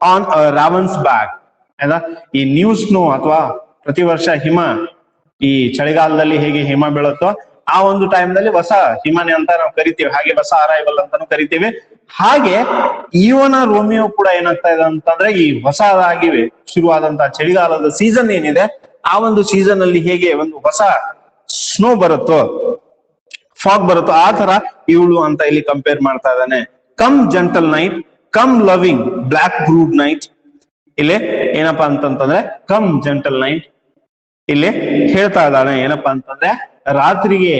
on raven's back. ಆಯ್ತಾ, ಈ ನ್ಯೂ ಸ್ನೋ ಅಥವಾ ಪ್ರತಿ ವರ್ಷ ಹಿಮ, ಈ ಚಳಿಗಾಲದಲ್ಲಿ ಹೇಗೆ ಹಿಮ ಬೀಳುತ್ತೋ ಆ ಒಂದು ಟೈಮ್ ನಲ್ಲಿ ಹೊಸ ಹಿಮನೆ ಅಂತ ನಾವು ಕರಿತೀವಿ, ಹಾಗೆ ಹೊಸ ಅರೈವಲ್ ಅಂತಾನು ಕರಿತೀವಿ. ಹಾಗೆ ಇವನ ರೋಮಿಯೋ ಕೂಡ ಏನಾಗ್ತಾ ಇದೆ ಅಂತಂದ್ರೆ ಈ ಹೊಸದಾಗಿ ಶುರುವಾದಂತಹ ಚಳಿಗಾಲದ ಸೀಸನ್ ಏನಿದೆ ಆ ಒಂದು ಸೀಸನ್ ಅಲ್ಲಿ ಹೇಗೆ ಒಂದು ಹೊಸ ಸ್ನೋ ಬರುತ್ತೋ, ಫಾಗ್ ಬರುತ್ತೋ, ಆ ತರ ಇವಳು ಅಂತ ಇಲ್ಲಿ ಕಂಪೇರ್ ಮಾಡ್ತಾ ಇದ್ದಾನೆ. Come gentle night, come loving black browed night. ಇಲ್ಲಿ ಏನಪ್ಪಾ ಅಂತಂತಂದ್ರೆ ಕಮ್ ಜೆಂಟಲ್ ನೈಟ್ ಇಲ್ಲಿ ಹೇಳ್ತಾ ಇದ್ದಾನೆ ಏನಪ್ಪಾ ಅಂತಂದ್ರೆ ರಾತ್ರಿಗೆ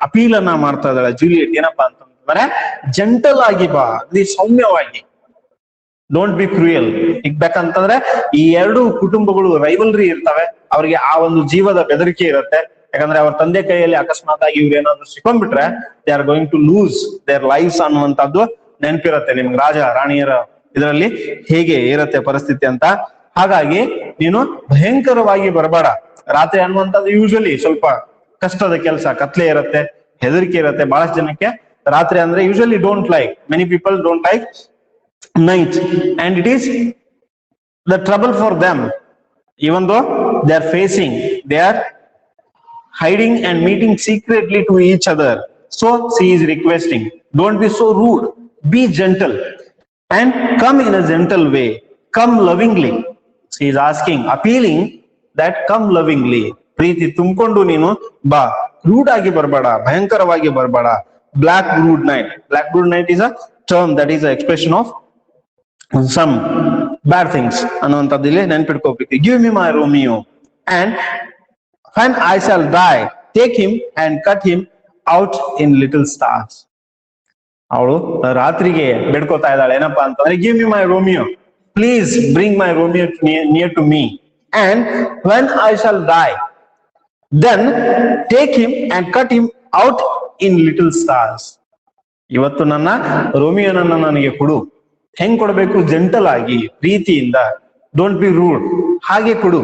ಅಪೀಲನ್ನ ಮಾಡ್ತಾ ಇದ್ದಾಳೆ ಜೂಲಿಯಟ್. ಏನಪ್ಪಾ ಅಂತಂದ್ರೆ ಜೆಂಟಲ್ ಆಗಿ ಬಾ, ಸೌಮ್ಯವಾಗಿ, ಡೋಂಟ್ ಬಿ ಕ್ರೂಯಲ್. ಈಗ ಬೇಕಂತಂದ್ರೆ ಈ ಎರಡು ಕುಟುಂಬಗಳು ರೈವಲ್ರಿ ಇರ್ತವೆ, ಅವ್ರಿಗೆ ಆ ಒಂದು ಜೀವದ ಬೆದರಿಕೆ ಇರುತ್ತೆ. ಯಾಕಂದ್ರೆ ಅವ್ರ ತಂದೆ ಕೈಯಲ್ಲಿ ಅಕಸ್ಮಾತ್ ಆಗಿ ಇವ್ರು ಏನಾದ್ರು ಸಿಕ್ಕೊಂಡ್ಬಿಟ್ರೆ they are going to lose their lives ಅನ್ನುವಂಥದ್ದು ನೆನಪಿರುತ್ತೆ ನಿಮ್ಗೆ, ರಾಜ ರಾಣಿಯರ ಇದರಲ್ಲಿ ಹೇಗೆ ಇರತ್ತೆ ಪರಿಸ್ಥಿತಿ ಅಂತ. ಹಾಗಾಗಿ ನೀನು ಭಯಂಕರವಾಗಿ ಬರಬೇಡ. ರಾತ್ರಿ ಅನ್ನುವಂಥದ್ದು ಯೂಶಲಿ ಸ್ವಲ್ಪ ಕಷ್ಟದ ಕೆಲಸ, ಕತ್ಲೆ ಇರುತ್ತೆ, ಹೆದರಿಕೆ ಇರುತ್ತೆ ಬಹಳಷ್ಟು ಜನಕ್ಕೆ. ರಾತ್ರಿ ಅಂದ್ರೆ usually don't like, many people don't like night, and it is the trouble for them, even though they are facing, they are hiding and meeting secretly to each other. So she is requesting, don't be so rude, be gentle and come in a gentle way, come lovingly. She is asking, appealing that come lovingly. ಪ್ರೀತಿ ತುಂಬಿಕೊಂಡು ನೀನು ಬಾ, rude ಆಗಿ ಬರಬೇಡ, ಭಯಂಕರವಾಗಿ ಬರಬೇಡ. Black browed night, black browed night is a term that is an expression of some bad things ಅನ್ನುವಂಥದ್ದು ಇಲ್ಲಿ ನೆನ್ಪಿಟ್ಕೋಬೇಕು. Give me my Romeo and when I shall die take him and cut him out in little stars. ಅವಳು ರಾತ್ರಿಗೆ ಬೇಡ್ಕೋತಾ ಇದ್ದಾಳೆ ಏನಪ್ಪಾ ಅಂತಂದ್ರೆ give me my Romeo, please bring my Romeo near to me, and when I shall die then take him and cut him out in little stars. ಇವತ್ತು ನನ್ನ ರೋಮಿಯೋನನ್ನ ನನಗೆ ಕೊಡು. ಹೆಂಗ್ ಕೊಡ್ಬೇಕು? ಜೆಂಟಲ್ ಆಗಿ, ಪ್ರೀತಿಯಿಂದ, ಡೋಂಟ್ ಬಿ ರೂಡ್, ಹಾಗೆ ಕೊಡು.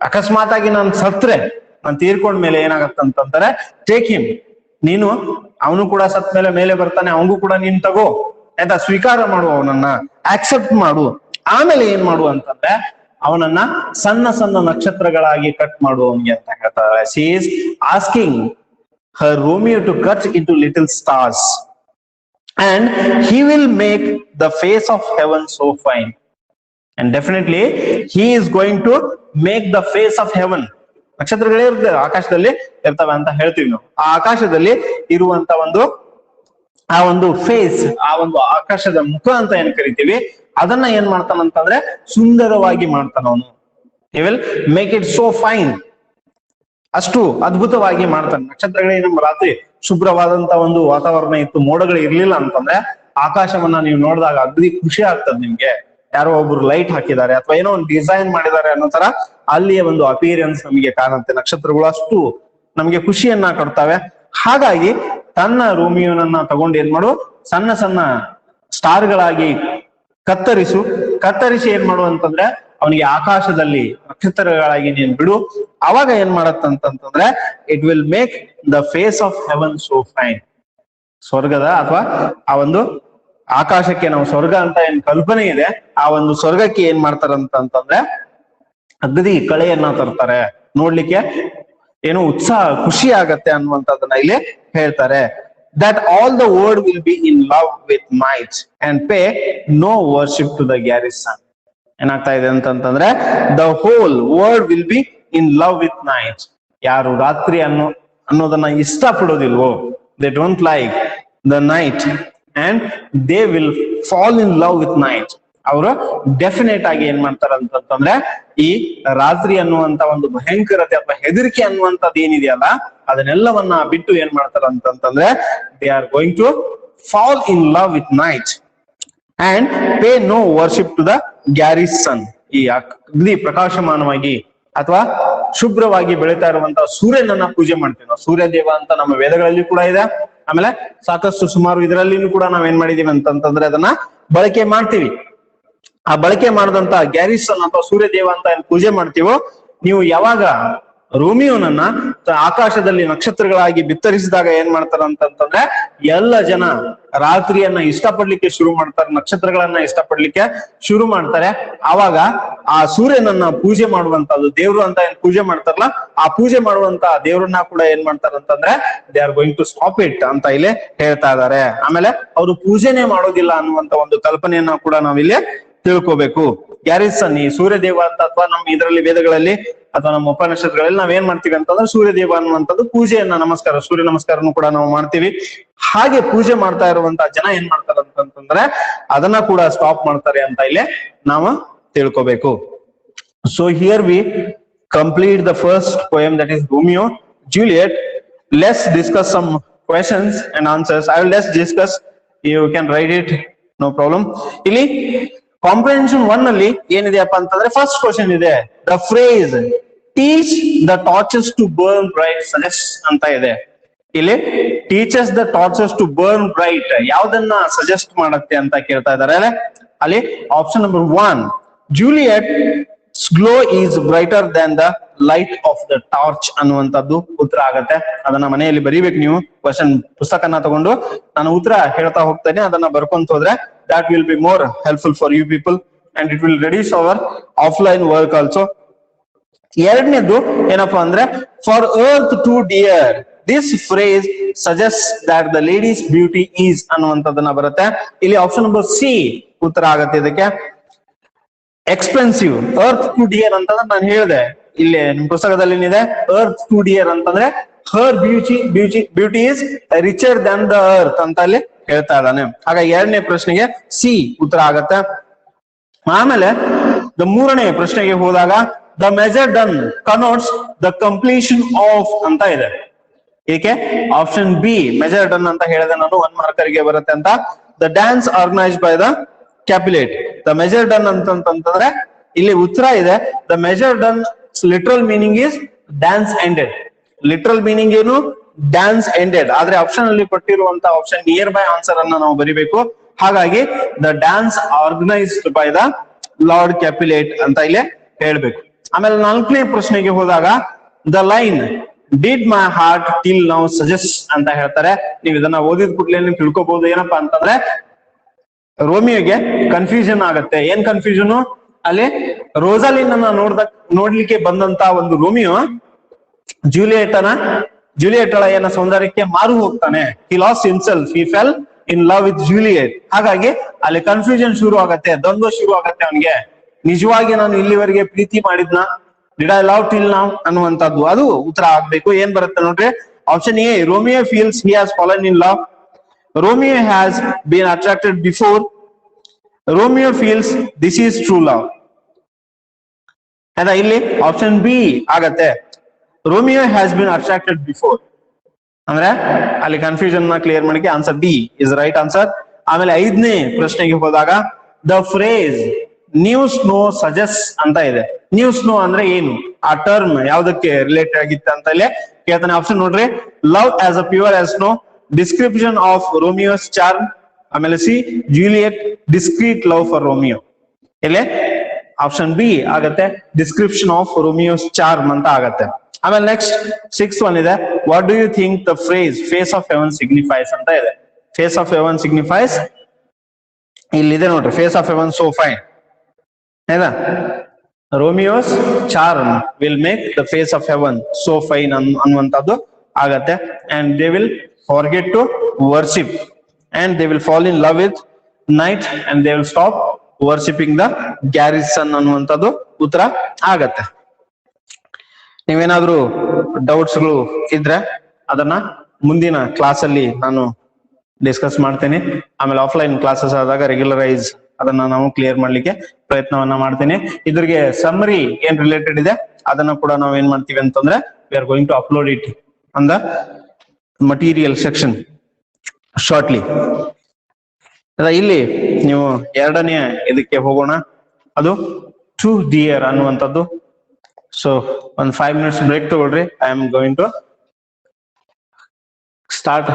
ಅಕಸ್ಮಾತ್ ಆಗಿ ನಾನು ಸತ್ರೆ, ನಾನು ತೀರ್ಕೊಂಡ್ಮೇಲೆ ಏನಾಗತ್ತಂತಂದ್ರೆ ಟೇಕ್ ಹಿಮ್, ನೀನು ಅವನು ಕೂಡ ಸತ್ ಮೇಲೆ ಬರ್ತಾನೆ, ಅವನಿಗೂ ಕೂಡ ನೀನ್ ತಗೋ ಆಯ್ತಾ, ಸ್ವೀಕಾರ ಮಾಡು, ಅವನನ್ನ ಆಕ್ಸೆಪ್ಟ್ ಮಾಡು. ಆಮೇಲೆ ಏನ್ ಮಾಡು ಅಂತಂದ್ರೆ ಅವನನ್ನ ಸಣ್ಣ ಸಣ್ಣ ನಕ್ಷತ್ರಗಳಾಗಿ ಕಟ್ ಮಾಡು ಅವನಿಗೆ ಅಂತ ಹೇಳ್ತಾರೆ. She is asking her Romeo to cut into little stars and he will make the face of heaven so fine, and definitely he is going to make the face of heaven. ನಕ್ಷತ್ರಗಳೇ ಇರ್ತವೆ ಆಕಾಶದಲ್ಲಿ ಇರ್ತವೆ ಅಂತ ಹೇಳ್ತೀವಿ ನಾವು. ಆ ಆಕಾಶದಲ್ಲಿ ಇರುವಂತ ಆ ಒಂದು ಫೇಸ್, ಆ ಒಂದು ಆಕಾಶದ ಮುಖ ಅಂತ ಏನ್ ಕರಿತೀವಿ, ಅದನ್ನ ಏನ್ ಮಾಡ್ತಾನಂತಂದ್ರೆ ಸುಂದರವಾಗಿ ಮಾಡ್ತಾನ ಅವನು. he will make it so fine, ಅಷ್ಟು ಅದ್ಭುತವಾಗಿ ಮಾಡ್ತಾನೆ. ನಕ್ಷತ್ರಗಳೇ ನಮ್ಮ ರಾತ್ರಿ ಶುಭ್ರವಾದಂತ ಒಂದು ವಾತಾವರಣ ಇತ್ತು, ಮೋಡಗಳು ಇರ್ಲಿಲ್ಲ ಅಂತಂದ್ರೆ ಆಕಾಶವನ್ನ ನೀವು ನೋಡಿದಾಗ ಅಗ್ದಿ ಖುಷಿ ಆಗ್ತದೆ ನಿಮ್ಗೆ. ಯಾರೋ ಒಬ್ರು ಲೈಟ್ ಹಾಕಿದ್ದಾರೆ ಅಥವಾ ಏನೋ ಒಂದು ಡಿಸೈನ್ ಮಾಡಿದ್ದಾರೆ ಅನ್ನೋ ತರ ಅಲ್ಲಿಯ ಒಂದು ಅಪಿಯರೆನ್ಸ್ ನಮಗೆ ಕಾಣುತ್ತೆ. ನಕ್ಷತ್ರಗಳು ಅಷ್ಟು ನಮ್ಗೆ ಖುಷಿಯನ್ನ ಕೊಡ್ತವೆ. ಹಾಗಾಗಿ ತನ್ನ ರೋಮಿಯೋನನ್ನ ತಗೊಂಡು ಏನ್ ಮಾಡು, ಸಣ್ಣ ಸಣ್ಣ ಸ್ಟಾರ್ಗಳಾಗಿ ಕತ್ತರಿಸಿ ಏನ್ ಮಾಡು ಅಂತಂದ್ರೆ ಅವನಿಗೆ ಆಕಾಶದಲ್ಲಿ ನಕ್ಷತ್ರಗಳಾಗಿ ನೀನ್ ಬಿಡು. ಅವಾಗ ಏನ್ ಮಾಡತ್ತಂತಂದ್ರೆ it will make the face of heaven so fine. ಸ್ವರ್ಗದ ಅಥವಾ ಆ ಒಂದು ಆಕಾಶಕ್ಕೆ ನಾವು ಸ್ವರ್ಗ ಅಂತ ಏನ್ ಕಲ್ಪನೆ ಇದೆ, ಆ ಒಂದು ಸ್ವರ್ಗಕ್ಕೆ ಏನ್ ಮಾಡ್ತಾರಂತಂದ್ರೆ ಅಗದಿ ಕಳೆಯನ್ನ ತರ್ತಾರೆ, ನೋಡ್ಲಿಕ್ಕೆ ಏನು ಉತ್ಸಾಹ, ಖುಷಿ ಆಗತ್ತೆ ಅನ್ನುವಂಥದ್ದನ್ನ ಇಲ್ಲಿ ಹೇಳ್ತಾರೆ. that all the world will be in love with night and pay no worship to the garrison. ಏನಾಗ್ತಾ ಇದೆ ಅಂತಂದ್ರೆ the whole world will be in love with night. ಯಾರು ರಾತ್ರಿ ಅನ್ನೋದನ್ನ ಇಷ್ಟ ಪಡೋದಿಲ್ವೋ, they don't like the night and they will fall in love with night. ಅವರು definite ಆಗಿ ಏನ್ ಮಾಡ್ತಾರಂತಂದ್ರೆ ಈ ರಾತ್ರಿ ಅನ್ನುವಂತ ಒಂದು ಭಯಂಕರತೆ ಅಥವಾ ಹೆದರಿಕೆ ಅನ್ನುವಂಥದ್ದು ಏನಿದೆಯಲ್ಲ ಅದನ್ನೆಲ್ಲವನ್ನ ಬಿಟ್ಟು ಏನ್ ಮಾಡ್ತಾರಂತಂದ್ರೆ they are going to fall in love with night and pay no worship to the garish sun. ಈ ಅಗ್ನಿ ಪ್ರಕಾಶಮಾನವಾಗಿ ಅಥವಾ ಶುಭ್ರವಾಗಿ ಬೆಳೀತಾ ಇರುವಂತಹ ಸೂರ್ಯನನ್ನ ಪೂಜೆ ಮಾಡ್ತೀವಿ ನಾವು. ಸೂರ್ಯ ದೇವ ಅಂತ ನಮ್ಮ ವೇದಗಳಲ್ಲಿ ಕೂಡ ಇದೆ. ಆಮೇಲೆ ಸಾಕಷ್ಟು ಸುಮಾರು ಇದರಲ್ಲಿನೂ ಕೂಡ ನಾವೇನ್ ಮಾಡಿದೀವಿ ಅಂತಂತಂದ್ರೆ ಅದನ್ನ ಬಳಕೆ ಮಾಡ್ತೀವಿ. ಆ ಬಳಕೆ ಮಾಡಿದಂತ ಗ್ಯಾರಿಸನ್ ಅಥವಾ ಸೂರ್ಯದೇವ ಅಂತ ಏನ್ ಪೂಜೆ ಮಾಡ್ತೀವೋ, ನೀವು ಯಾವಾಗ ರೋಮಿಯೋನನ್ನ ಆಕಾಶದಲ್ಲಿ ನಕ್ಷತ್ರಗಳಾಗಿ ಬಿತ್ತರಿಸಿದಾಗ ಏನ್ ಮಾಡ್ತಾರ ಅಂತಂತಂದ್ರೆ ಎಲ್ಲ ಜನ ರಾತ್ರಿಯನ್ನ ಇಷ್ಟಪಡ್ಲಿಕ್ಕೆ ಶುರು ಮಾಡ್ತಾರೆ, ನಕ್ಷತ್ರಗಳನ್ನ ಇಷ್ಟಪಡ್ಲಿಕ್ಕೆ ಶುರು ಮಾಡ್ತಾರೆ. ಆವಾಗ ಆ ಸೂರ್ಯನನ್ನ ಪೂಜೆ ಮಾಡುವಂತದ್ದು ದೇವ್ರು ಅಂತ ಏನ್ ಪೂಜೆ ಮಾಡ್ತಾರಲ್ಲ, ಆ ಪೂಜೆ ಮಾಡುವಂತ ದೇವ್ರನ್ನ ಕೂಡ ಏನ್ ಮಾಡ್ತಾರಂತಂದ್ರೆ they are going to stop it ಅಂತ ಇಲ್ಲಿ ಹೇಳ್ತಾ ಇದ್ದಾರೆ. ಆಮೇಲೆ ಅವರು ಪೂಜೆನೆ ಮಾಡೋದಿಲ್ಲ ಅನ್ನುವಂತ ಒಂದು ಕಲ್ಪನೆಯನ್ನ ಕೂಡ ನಾವಿಲ್ಲಿ ತಿಳ್ಕೋಬೇಕು. ಗ್ಯಾರಿಸನ್ ಈ ಸೂರ್ಯದೇವ ಅಂತ ಅಥವಾ ನಮ್ಮ ಇದರಲ್ಲಿ ವೇದಗಳಲ್ಲಿ ಅಥವಾ ನಮ್ಮ ಉಪನಿಷತ್ಗಳಲ್ಲಿ ನಾವೇನ್ ಮಾಡ್ತೀವಿ ಅಂತಂದ್ರೆ ಸೂರ್ಯದೇವ ಅನ್ನುವಂಥದ್ದು ಪೂಜೆಯನ್ನ ನಮಸ್ಕಾರ, ಸೂರ್ಯ ನಮಸ್ಕಾರನು ಕೂಡ ನಾವು ಮಾಡ್ತೀವಿ. ಹಾಗೆ ಪೂಜೆ ಮಾಡ್ತಾ ಇರುವಂತ ಜನ ಏನ್ ಮಾಡ್ತಾರೆ ಅಂತಂದ್ರೆ ಅದನ್ನ ಕೂಡ ಸ್ಟಾಪ್ ಮಾಡ್ತಾರೆ ಅಂತ ಇಲ್ಲಿ ನಾವು ತಿಳ್ಕೋಬೇಕು. So here we complete the first poem, that is Romeo Juliet. Let's discuss some questions and answers. I will let's discuss, you can write it, no problem. ಇಲ್ಲಿ ಕಾಂಪ್ರಿಹೆನ್ಷನ್ 1 ಅಲ್ಲಿ ಏನಿದೆಯಪ್ಪ ಅಂತಂದ್ರೆ ಫಸ್ಟ್ ಕ್ವಶನ್ ಇದೆ, the phrase teach the torches to burn bright suggest ಅಂತ ಇದೆ. ಇಲ್ಲಿ teachers the torches to burn bright ಯಾವ್ದನ್ನ suggest ಮಾಡುತ್ತೆ ಅಂತ ಕೇಳ್ತಾ ಇದಾರೆ. ಅಲ್ಲಿ option number 1 Juliet glow is brighter Dhan the light off the torch ಅನ್ನುವಂಥದ್ದು ಉತ್ತರ ಆಗತ್ತೆ. ಅದನ್ನ ಮನೆಯಲ್ಲಿ ಬರೀಬೇಕು ನೀವು. ಕ್ವಶನ್ ಪುಸ್ತಕನ ತಗೊಂಡು ನಾನು ಉತ್ತರ ಹೇಳ್ತಾ ಹೋಗ್ತೇನೆ, ಅದನ್ನ ಬರ್ಕೊಂತ ಹೋದ್ರೆ that will be more helpful for you people and it will reduce our offline work also. ಎರಡನೇದು ಏನಪ್ಪಾ ಅಂದ್ರೆ for earth too dear this phrase suggests that the lady's beauty is ಅನ್ನುವಂಥದ್ದನ್ನ ಬರುತ್ತೆ. ಇಲ್ಲಿ ಆಪ್ಷನ್ ನಂಬರ್ ಸಿ ಉತ್ತರ ಆಗತ್ತೆ ಇದಕ್ಕೆ. Expensive earth too dear ಅಂತಂದ್ರೆ ನಾನು ಹೇಳಿದೆ, ಇಲ್ಲಿ ನಿಮ್ ಪುಸ್ತಕದಲ್ಲಿ ಏನಿದೆ ಅರ್ತ್ ಟು ಡಿಯರ್ ಅಂತಂದ್ರೆ her beauty is richer than the earth ಅಂತ ಅಲ್ಲಿ ಹೇಳ್ತಾ ಇದ್ದಾನೆ. ಹಾಗಾಗಿ ಎರಡನೇ ಪ್ರಶ್ನೆಗೆ ಸಿ ಉತ್ತರ ಆಗತ್ತೆ. ಆಮೇಲೆ ಮೂರನೇ ಪ್ರಶ್ನೆಗೆ ಹೋದಾಗ the measure done connotes the completion of ಅಂತ ಇದೆ. ಏಕೆ ಆಪ್ಷನ್ ಬಿ ಮೆಜರ್ ಡನ್ ಅಂತ ಹೇಳಿದೆ ನಾನು, 1 ಮಾರ್ಕರ್ಗೆ ಬರುತ್ತೆ ಅಂತ. The dance organised by the Capulet. The measure done ಅಂತಂದ್ರೆ ಇಲ್ಲಿ ಉತ್ತರ ಇದೆ the measure done literal meaning is dance ended. Literal meaning ಏನು ಡ್ಯಾನ್ಸ್ ಎಂಡೆಡ್, ಆದ್ರೆ ಆಪ್ಷನ್ ಅಲ್ಲಿ ಕೊಟ್ಟಿರುವಂತ ಆಪ್ಷನ್ ನಿಯರ್ ಬೈ ಆನ್ಸರ್ ಅನ್ನ ನಾವು ಬರಿಬೇಕು. ಹಾಗಾಗಿ the dance organised by the lord Capulet ಅಂತ ಇಲ್ಲಿ ಹೇಳ್ಬೇಕು. ಆಮೇಲೆ 4ನೇ ಪ್ರಶ್ನೆಗೆ ಹೋದಾಗ the line did my heart till now suggest ಅಂತ ಹೇಳ್ತಾರೆ. ನೀವು ಇದನ್ನ ಓದಿದ ಕೂಡಲೇ ನೀವು ತಿಳ್ಕೊಬಹುದು ಏನಪ್ಪಾ ಅಂತಂದ್ರೆ ರೋಮಿಯೋಗೆ ಕನ್ಫ್ಯೂಷನ್ ಆಗತ್ತೆ. ಏನ್ ಕನ್ಫ್ಯೂಷನ್? ಅಲ್ಲಿ ರೋಸಾಲಿನ್ ಅನ್ನ ನೋಡ್ಲಿಕ್ಕೆ ಬಂದಂತ ಒಂದು ರೋಮಿಯೋ ಜೂಲಿಯಟ್ ಏನ ಸೌಂದರ್ಯಕ್ಕೆ ಮಾರು ಹೋಗ್ತಾನೆ. He lost himself, he fell in love with Juliet. ಹಾಗಾಗಿ ಅಲ್ಲಿ ಕನ್ಫ್ಯೂಷನ್ ಶುರು ಆಗತ್ತೆ, ದ್ವಂದ್ವ ಶುರು ಆಗತ್ತೆ ಅವನಿಗೆ. ನಿಜವಾಗಿ ನಾನು ಇಲ್ಲಿವರೆಗೆ ಪ್ರೀತಿ ಮಾಡಿದ್ನ, did I love till now ಅನ್ನುವಂಥದ್ದು, ಅದು ಉತ್ತರ ಆಗ್ಬೇಕು. ಏನ್ ಬರುತ್ತೆ ನೋಡ್ರಿ, option A Romeo feels he has fallen in love. Romeo has been attracted before. Romeo feels this is true love. ಆಯ್ತಾ? ಇಲ್ಲಿ ಆಪ್ಷನ್ ಬಿ ಆಗತ್ತೆ, Romeo has been attracted before. ಅಂದ್ರೆ ಅಲ್ಲಿ ಕನ್ಫ್ಯೂಷನ್ ನ ಕ್ಲಿಯರ್ ಮಾಡಿಕೆ answer B is right answer. ಆಮೇಲೆ 5ನೇ ಪ್ರಶ್ನೆಗೆ ಹೋದಾಗ the phrase new snow suggest ಅಂತ ಇದೆ. ನ್ಯೂ ಸ್ನೋ ಅಂದ್ರೆ ಏನು, ಆ ಟರ್ಮ್ ಯಾವ್ದಕ್ಕೆ ರಿಲೇಟೆಡ್ ಆಗಿತ್ತು ಅಂತ ಇಲ್ಲಿ ಕೇಳ್ತಾನೆ. ಆಪ್ಷನ್ ನೋಡ್ರಿ, love as a pure as snow, description of Romeo's charm. ಆಮೇಲೆ C Juliet discreet love for Romeo. ಇಲ್ಲಿ ಆಪ್ಷನ್ ಬಿ ಆಗತ್ತೆ, ಡಿಸ್ಕ್ರಿಪ್ಷನ್ ಆಫ್ ರೋಮಿಯೋಸ್ ಚಾರ್ಮ್ ಅಂತ ಆಗತ್ತೆ. ಆಮೇಲೆ ನೆಕ್ಸ್ಟ್ 6th ಒನ್ ಇದೆ, what do you think the phrase face of heaven signifies ಅಂತ ಇದೆ. Face of heaven signifies ಇಲ್ಲಿದೆ ನೋಡ್ರಿ, face of heaven so fine. ಆಯ್ತಾ? Romeo's charm will make the face of heaven so fine ಅನ್ನುವಂಥದ್ದು ಆಗತ್ತೆ. And they will forget to worship and they will fall in love with night and they will stop worshipping the garrison ಅನ್ನುವಂಥದ್ದು ಉತ್ತರ ಆಗತ್ತೆ. ನೀವೇನಾದ್ರೂ ಡೌಟ್ಸ್ಗಳು ಇದ್ರೆ ಅದನ್ನ ಮುಂದಿನ class ಅಲ್ಲಿ ನಾನು ಡಿಸ್ಕಸ್ ಮಾಡ್ತೇನೆ. ಆಮೇಲೆ ಆಫ್ಲೈನ್ ಕ್ಲಾಸಸ್ ಆದಾಗ ರೆಗ್ಯುಲರೈಸ್ ಅದನ್ನ ನಾವು ಕ್ಲಿಯರ್ ಮಾಡ್ಲಿಕ್ಕೆ ಪ್ರಯತ್ನವನ್ನ ಮಾಡ್ತೇನೆ. ಇದ್ರಿಗೆ ಸಮ್ಮರಿ ಏನ್ ರಿಲೇಟೆಡ್ ಇದೆ ಅದನ್ನ ಕೂಡ ನಾವು ಏನ್ ಮಾಡ್ತೀವಿ ಅಂತಂದ್ರೆ we are going to upload it on the material section shortly. ಇಲ್ಲಿ ನೀವು 2ನೇ ಇದಕ್ಕೆ ಹೋಗೋಣ, ಅದು ಟು ಡಿಯರ್ ಅನ್ನುವಂಥದ್ದು. ಸೊ ಒಂದು 5 minutes ಬ್ರೇಕ್ ತಗೊಳ್ರಿ. I am going to start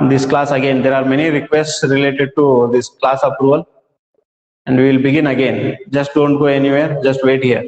this class again. There are many requests related to this class approval, and we will begin again. Just don't go anywhere, just wait here.